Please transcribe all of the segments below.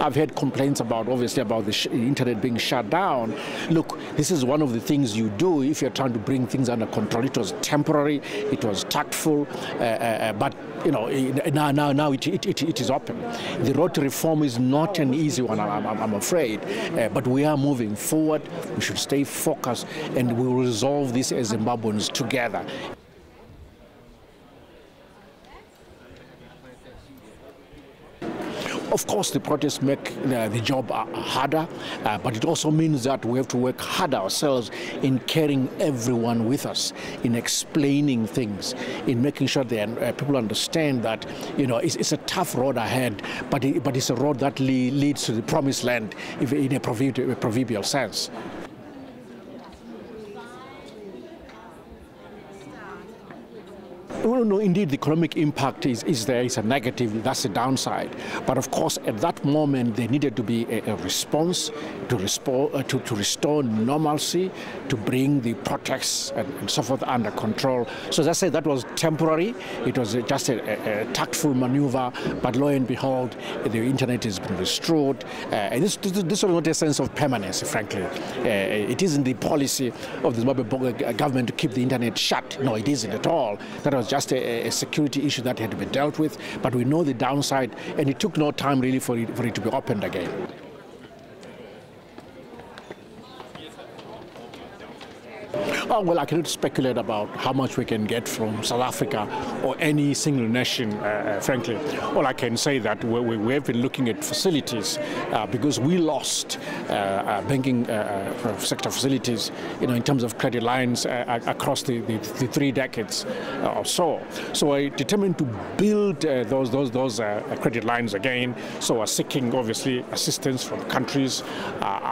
I've had complaints about, obviously, about the internet being shut down. Look, this is one of the things you do if you're trying to bring things under control. It was temporary, it was tactful, but now it is open. The road to reform is not an easy one, I'm afraid, but we are moving forward. We should stay focused, and we will resolve this as Zimbabweans together. Of course, the protests make the job harder, but it also means that we have to work harder ourselves in carrying everyone with us, in explaining things, in making sure that people understand that, it's a tough road ahead, but it's a road that leads to the promised land in a proverbial sense. Well, no, indeed, the economic impact is there. It's a negative. That's the downside. But of course, at that moment, there needed to be a response to restore normalcy, to bring the protests and so forth under control. So as I said, that was temporary. It was just a tactful maneuver. But lo and behold, the internet has been restored. This was not a sense of permanence, frankly. It isn't the policy of the Zimbabwe government to keep the internet shut. No, it isn't at all. That was just a security issue that had to be dealt with, but we know the downside, and it took no time really for it to be opened again. Oh, well, I cannot speculate about how much we can get from South Africa or any single nation, frankly. All I can say that we have been looking at facilities because we lost banking sector facilities, in terms of credit lines across the 3 decades or so. So we're determined to build those credit lines again. So we're seeking, obviously, assistance from countries,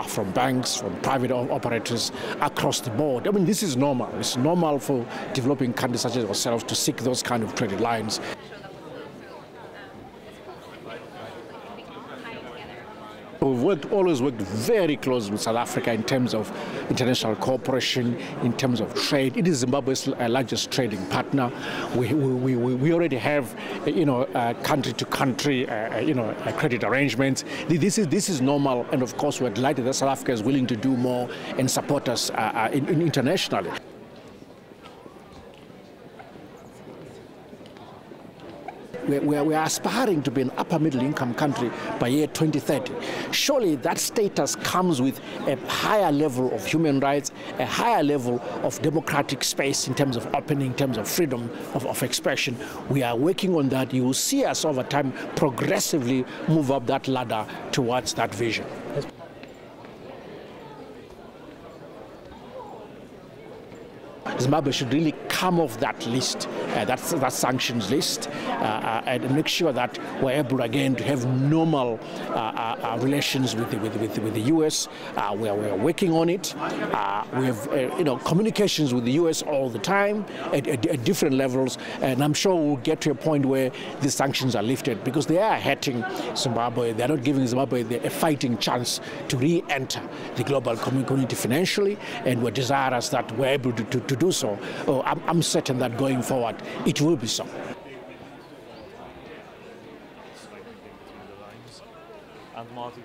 from banks, from private operators across the board. I mean, this is normal. It's normal for developing countries such as ourselves to seek those kind of credit lines. We've always worked very closely with South Africa in terms of international cooperation, in terms of trade. It is Zimbabwe's largest trading partner. We already have, country-to-country, credit arrangements. This is normal, and of course we're delighted that South Africa is willing to do more and support us internationally. We are aspiring to be an upper middle income country by year 2030. Surely that status comes with a higher level of human rights, a higher level of democratic space in terms of opening, in terms of freedom of expression. We are working on that. You will see us over time progressively move up that ladder towards that vision. Zimbabwe should really come off that list, that sanctions list, and make sure that we're able again to have normal relations with the U.S. We are working on it. We have communications with the U.S. all the time at different levels, and I'm sure we'll get to a point where the sanctions are lifted because they are hurting Zimbabwe. They are not giving Zimbabwe a fighting chance to re-enter the global community financially, and we're desirous that we're able to do so. I'm certain that going forward, it will be so. And Marty.